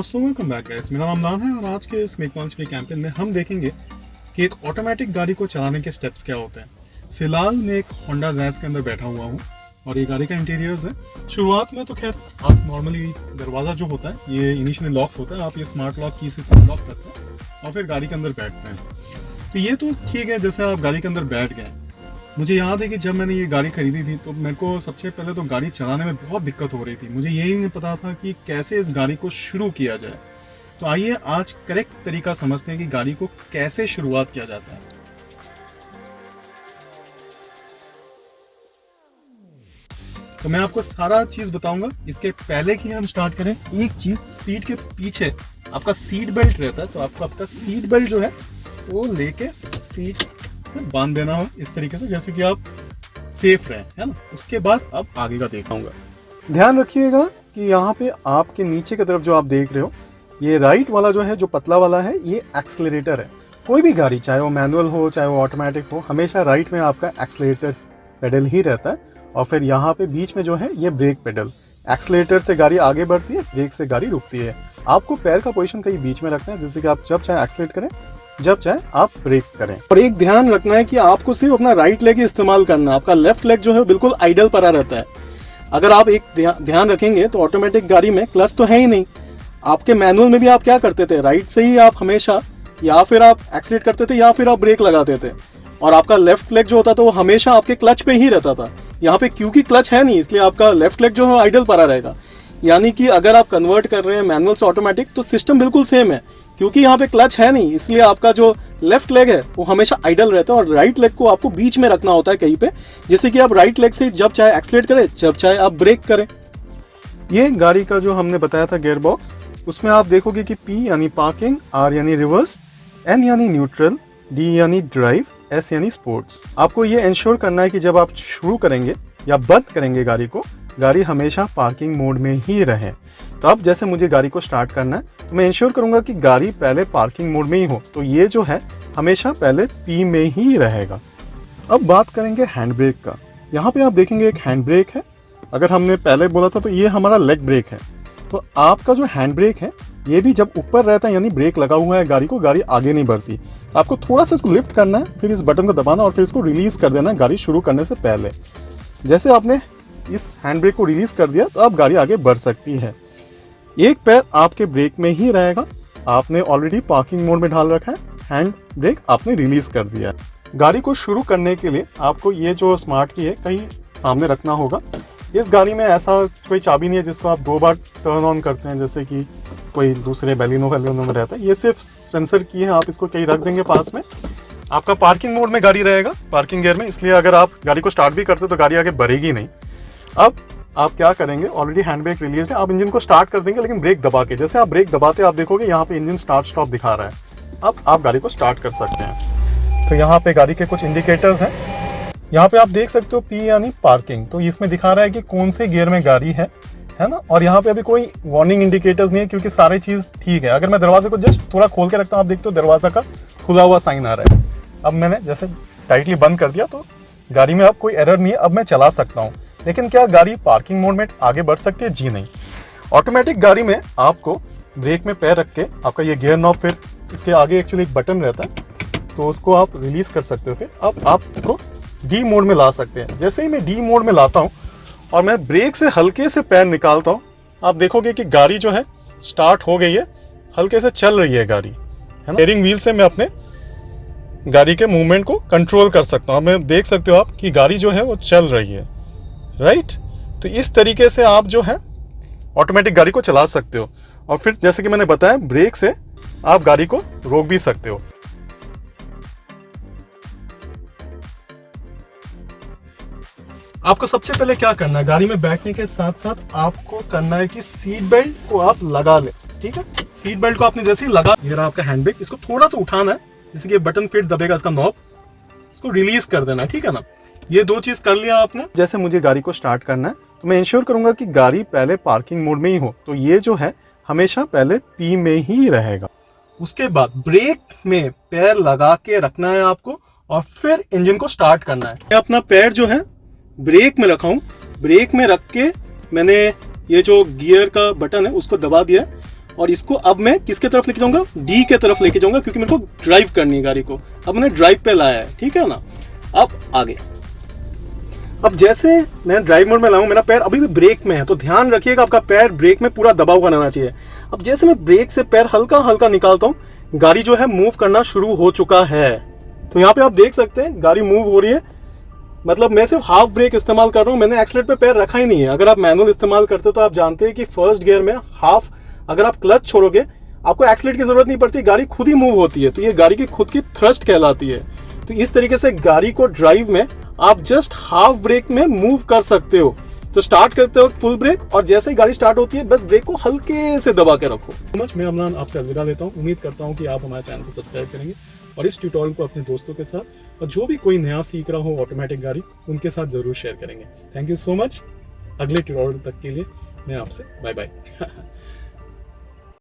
So welcome back guys, मेरा नाम दान है और आज के इस मेक लॉन्च फ्री कैंपेन में हम देखेंगे कि एक ऑटोमेटिक गाड़ी को चलाने के स्टेप्स क्या होते हैं। फिलहाल मैं एक होंडा जैज के अंदर बैठा हुआ हूँ और ये गाड़ी का इंटीरियर्स है। शुरुआत में तो खैर आप नॉर्मली दरवाज़ा जो होता है ये इनिशियली लॉक होता है, आप ये स्मार्ट लॉक की से लॉक करते हैं और फिर गाड़ी के अंदर बैठते हैं। तो ये तो ठीक है, जैसे आप गाड़ी के अंदर बैठ गए। मुझे याद है कि जब मैंने ये गाड़ी खरीदी थी तो मेरे को सबसे पहले तो गाड़ी चलाने में बहुत दिक्कत हो रही थी। मुझे यही नहीं पता था कि कैसे इस गाड़ी को शुरू किया जाए। तो आइए आज करेक्ट तरीका समझते हैं कि गाड़ी को कैसे शुरुआत किया जाता है। तो मैं आपको सारा चीज़ बताऊंगा। इसके पहले कि हम स्टार्ट करें, एक चीज़, सीट के पीछे आपका सीट बेल्ट रहता है, तो आपको आपका सीट बेल्ट जो है वो लेके सीट बांध देना हो इस तरीके से, जैसे कि आप सेफ रहें, है ना। उसके बाद अब आगे का दिखाऊंगा। ध्यान रखिएगा कि यहाँ पे आपके नीचे की तरफ जो आप देख रहे हो, ये राइट वाला जो है, जो पतला वाला है, ये एक्सीलरेटर है। कोई भी गाड़ी, चाहे वो मैनुअल हो चाहे वो ऑटोमेटिक हो, हमेशा राइट में आपका एक्सीलरेटर पेडल ही रहता है। और फिर यहाँ पे बीच में जो है ये ब्रेक पेडल। एक्सीलरेटर से गाड़ी आगे बढ़ती है, ब्रेक से गाड़ी रुकती है। आपको पैर का पोजीशन कहीं बीच में रखना है, जैसे कि आप जब चाहे एक्सीलरेट करें, जब चाहे आप ब्रेक करें। और एक ध्यान रखना है कि आपको सिर्फ अपना राइट लेग ही इस्तेमाल करना है। आपका लेफ्ट लेग जो है बिल्कुल आइडल पड़ा रहता है। अगर आप एक ध्यान रखेंगे तो ऑटोमेटिक गाड़ी में क्लच तो है ही नहीं। आपके मैनुअल में भी आप क्या करते थे, राइट से ही आप हमेशा या फिर आप एक्सीलरेट करते थे या फिर आप ब्रेक लगाते थे, और आपका लेफ्ट लेग जो होता था वो हमेशा आपके क्लच पे ही रहता था। यहाँ पे क्योंकि क्लच है नहीं, इसलिए आपका लेफ्ट लेग जो है आइडल पड़ा रहेगा। यानी कि अगर आप कन्वर्ट कर रहे हैं मैनुअल से ऑटोमेटिक तो सिस्टम बिल्कुल सेम है। क्योंकि यहाँ पे क्लच है नहीं, इसलिए आपका जो लेफ्ट लेग है वो हमेशा आइडल रहता है और राइट लेग को आपको बीच में रखना होता है कहीं पे, जैसे कि आप राइट लेग से जब चाहे एक्सीलरेट करें, जब चाहे आप ब्रेक करें। ये गाड़ी का जो हमने बताया था गियर बॉक्स, उसमें आप देखोगे कि P यानी पार्किंग, R यानी रिवर्स, N यानी न्यूट्रल, D यानी ड्राइव, S यानी स्पोर्ट्स। आपको ये इंश्योर करना है कि जब आप शुरू करेंगे या बंद करेंगे गाड़ी को, गाड़ी हमेशा पार्किंग मोड में ही रहे। तो अब जैसे मुझे गाड़ी को स्टार्ट करना है तो मैं इंश्योर करूंगा कि गाड़ी पहले पार्किंग मोड में ही हो, तो ये जो है हमेशा पहले P में ही रहेगा। अब बात करेंगे हैंड ब्रेक का। यहाँ पे आप देखेंगे एक हैंड ब्रेक है। अगर हमने पहले बोला था तो ये हमारा लेग ब्रेक है। तो आपका जो हैंड ब्रेक है ये भी जब ऊपर रहता है, यानी ब्रेक लगा हुआ है गाड़ी को, गाड़ी आगे नहीं बढ़ती। आपको थोड़ा सा इसको लिफ्ट करना है, फिर इस बटन को दबाना और फिर इसको रिलीज कर देना है गाड़ी शुरू करने से पहले। जैसे आपने इस हैंड ब्रेक को रिलीज कर दिया तो अब गाड़ी आगे बढ़ सकती है। एक पैर आपके ब्रेक में ही रहेगा। आपने ऑलरेडी पार्किंग मोड में ढाल रखा है, हैंड ब्रेक आपने रिलीज कर दिया। गाड़ी को शुरू करने के लिए आपको ये जो स्मार्ट की है कहीं सामने रखना होगा। इस गाड़ी में ऐसा कोई चाबी नहीं है जिसको आप 2 बार टर्न ऑन करते हैं, जैसे कि कोई दूसरे बैलिनो में रहता है। ये सिर्फ सेंसर की है, आप इसको कहीं रख देंगे पास में। आपका पार्किंग मोड में गाड़ी रहेगा, पार्किंग गियर में, इसलिए अगर आप गाड़ी को स्टार्ट भी करते तो गाड़ी आगे बढ़ेगी नहीं। अब आप क्या करेंगे, ऑलरेडी हैंड ब्रेक रिलीज है, आप इंजन को स्टार्ट कर देंगे लेकिन ब्रेक दबा के। जैसे आप ब्रेक दबाते आप देखोगे यहाँ पे इंजन स्टार्ट स्टॉप दिखा रहा है। अब आप गाड़ी को स्टार्ट कर सकते हैं। तो यहाँ पे गाड़ी के कुछ इंडिकेटर्स हैं। यहाँ पे आप देख सकते हो P यानी पार्किंग, तो इसमें दिखा रहा है कि कौन से गियर में गाड़ी है ना। और यहाँ पे अभी कोई वार्निंग इंडिकेटर्स नहीं है क्योंकि सारी चीज़ ठीक है। अगर मैं दरवाजे को जस्ट थोड़ा खोल के रखता हूँ, आप देखते हो दरवाजा का खुला हुआ साइन आ रहा है। अब मैंने जैसे टाइटली बंद कर दिया तो गाड़ी में अब कोई एरर नहीं है, अब मैं चला सकता हूँ। लेकिन क्या गाड़ी पार्किंग मोड में आगे बढ़ सकती है? जी नहीं। ऑटोमेटिक गाड़ी में आपको ब्रेक में पैर रख के आपका ये गियर नॉब, फिर इसके आगे एक्चुअली एक बटन रहता है, तो उसको आप रिलीज कर सकते हो। फिर अब आप इसको डी मोड में ला सकते हैं। जैसे ही मैं डी मोड में लाता हूँ और मैं ब्रेक से हल्के से पैर निकालता हूँ, आप देखोगे कि गाड़ी जो है स्टार्ट हो गई है, हल्के से चल रही है गाड़ी, है ना। स्टीयरिंग व्हील से मैं अपने गाड़ी के मूवमेंट को कंट्रोल कर सकता हूँ। मैं देख सकते हो आप कि गाड़ी जो है वो चल रही है, राइट। तो इस तरीके से आप जो है ऑटोमेटिक गाड़ी को चला सकते हो। और फिर जैसे कि मैंने बताया, ब्रेक से आप गाड़ी को रोक भी सकते हो। आपको सबसे पहले क्या करना है, गाड़ी में बैठने के साथ साथ आपको करना है कि सीट बेल्ट को आप लगा ले। ठीक है, सीट बेल्ट को आपने जैसे ही लगा, ये रहा आपका हैंड ब्रेक, इसको थोड़ा सा उठाना है, जैसे कि बटन फिर दबेगा इसका नॉब, इसको रिलीज कर देना है। ठीक है ना। ये 2 चीज कर लिया आपने। जैसे मुझे गाड़ी को स्टार्ट करना है तो मैं इंश्योर करूंगा कि गाड़ी पहले पार्किंग मोड में ही हो, तो ये जो है हमेशा पहले P में ही रहेगा। उसके बाद ब्रेक में पैर लगा के रखना है आपको और फिर इंजन को स्टार्ट करना है। मैं अपना पैर जो है ब्रेक में रखा हूं, ब्रेक में रख के मैंने ये जो गियर का बटन है उसको दबा दिया और इसको अब मैं किसके तरफ लेके जाऊंगा, डी के तरफ लेके जाऊंगा, क्योंकि मेरे को ड्राइव करनी है गाड़ी को। अब मैंने ड्राइव पे लाया है, ठीक है ना। अब आगे, अब जैसे मैं ड्राइव मोड में लाऊं, मेरा पैर अभी भी ब्रेक में है, तो ध्यान रखिएगा आपका पैर ब्रेक में पूरा दबाव का रहना चाहिए। अब जैसे मैं ब्रेक से पैर हल्का हल्का निकालता हूँ, गाड़ी जो है मूव करना शुरू हो चुका है। तो यहाँ पे आप देख सकते हैं गाड़ी मूव हो रही है, मतलब मैं सिर्फ हाफ ब्रेक इस्तेमाल कर रहा हूँ, मैंने एक्सीलेटर पे पैर रखा ही नहीं है। अगर आप मैनुअल इस्तेमाल करते हो तो आप जानते हैं कि फर्स्ट गियर में हाफ, अगर आप क्लच छोड़ोगे आपको एक्सीलेटर की जरूरत नहीं पड़ती, गाड़ी खुद ही मूव होती है। तो ये गाड़ी की खुद की थ्रस्ट कहलाती है। तो इस तरीके से गाड़ी को ड्राइव में आप जस्ट हाफ ब्रेक में मूव कर सकते हो। तो स्टार्ट करते हो फुल ब्रेक, और जैसे ही गाड़ी स्टार्ट होती है बस ब्रेक को हल्के से दबा के रखो। मैं अमलान आपसे अलविदा लेता हूँ। उम्मीद करता हूँ कि आप हमारे चैनल को सब्सक्राइब करेंगे और इस ट्यूटोरियल को अपने दोस्तों के साथ, और जो भी कोई नया सीख रहा हो ऑटोमेटिक गाड़ी, उनके साथ जरूर शेयर करेंगे। Thank you so much. अगले ट्यूटोरियल तक के लिए मैं आपसे बाय बाय।